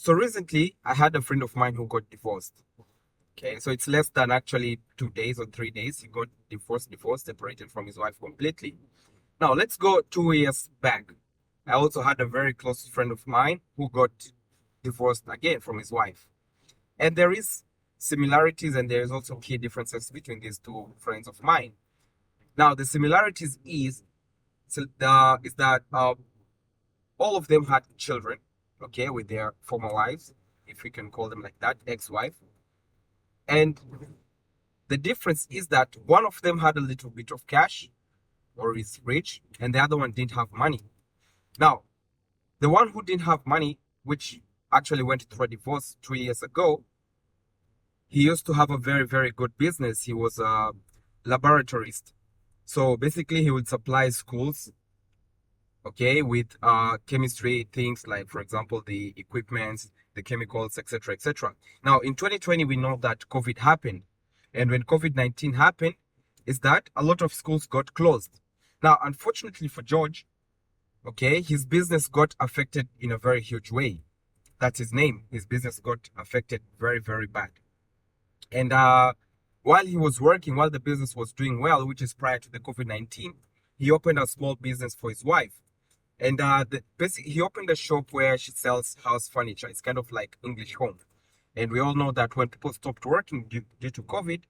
So recently, I had a friend of mine who got divorced. Okay, so it's less than actually 2 days or 3 days. He got divorced, separated from his wife completely. Now, let's go 2 years back. I also had a very close friend of mine who got divorced again from his wife. And there is similarities and there is also key differences between these two friends of mine. Now, the similarities is that all of them had children, okay, with their former wives, if we can call them like that, ex-wife. And the difference is that one of them had a little bit of cash or is rich, and the other one didn't have money. Now, the one who didn't have money, which actually went through a divorce 2 years ago, he used to have a very, very good business. He was a laboratorist. So basically, he would supply schools, okay, with chemistry things like, for example, the equipments, the chemicals, etc., etc. Now, in 2020, we know that COVID happened. And when COVID-19 happened, is that a lot of schools got closed. Now, unfortunately for George, okay, his business got affected in a very huge way. That's his name. His business got affected very, very bad. And while he was working, while the business was doing well, which is prior to the COVID-19, he opened a small business for his wife. And basically, he opened a shop where she sells house furniture. It's kind of like English Home. And we all know that when people stopped working due to COVID,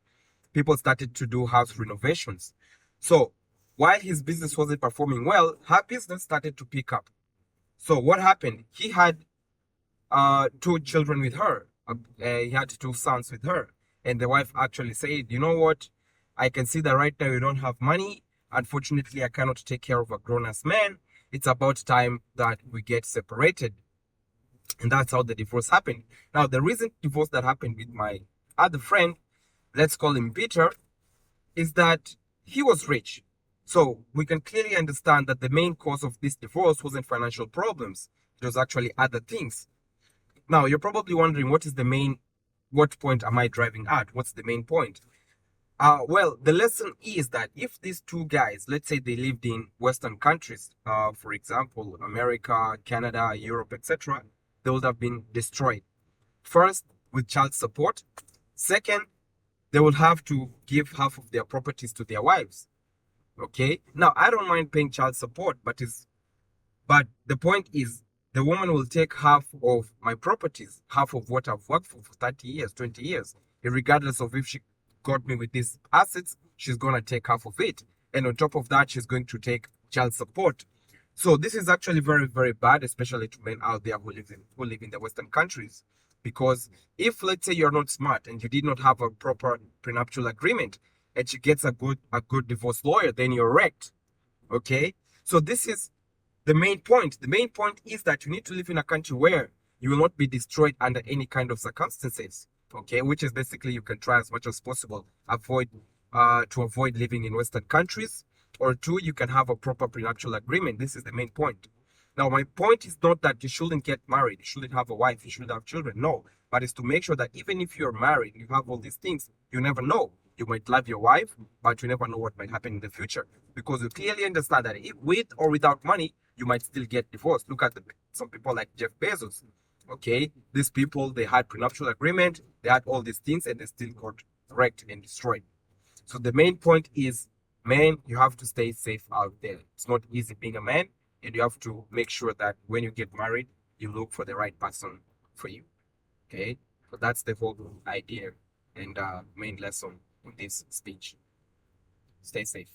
people started to do house renovations. So while his business wasn't performing well, her business started to pick up. So what happened? He had two children with her. He had two sons with her. And the wife actually said, you know what? I can see that right now you don't have money. Unfortunately, I cannot take care of a grown-ass man. It's about time that we get separated. And that's how the divorce happened. Now, the recent divorce that happened with my other friend, let's call him Peter, is that he was rich. So we can clearly understand that the main cause of this divorce wasn't financial problems. It was actually other things. Now, you're probably wondering what point am I driving at? What's the main point? Well, the lesson is that if these two guys, let's say they lived in Western countries, for example, America, Canada, Europe, etc., they would have been destroyed. First, with child support. Second, they will have to give half of their properties to their wives. Okay. Now, I don't mind paying child support, but the point is, the woman will take half of my properties, half of what I've worked for 30 years, 20 years, regardless of if she got me with these assets, she's going to take half of it. And on top of that, she's going to take child support. So this is actually very, very bad, especially to men out there who live in the Western countries. Because if, let's say, you're not smart and you did not have a proper prenuptial agreement and she gets a good divorce lawyer, then you're wrecked. Okay? So this is the main point. The main point is that you need to live in a country where you will not be destroyed under any kind of circumstances. Okay, which is basically you can try as much as possible avoid living in Western countries, or two, you can have a proper prenuptial agreement. This is the main point. Now, my point is not that you shouldn't get married, you shouldn't have a wife, you shouldn't have children. No, but it's to make sure that even if you're married, you have all these things, you never know. You might love your wife, but you never know what might happen in the future, because you clearly understand that if with or without money, you might still get divorced. Look at some people like Jeff Bezos. Okay, these people, they had prenuptial agreement, they had all these things, and they still got wrecked and destroyed. So the main point is, man, you have to stay safe out there. It's not easy being a man, and you have to make sure that when you get married, you look for the right person for you. Okay, so that's the whole idea and main lesson in this speech. Stay safe.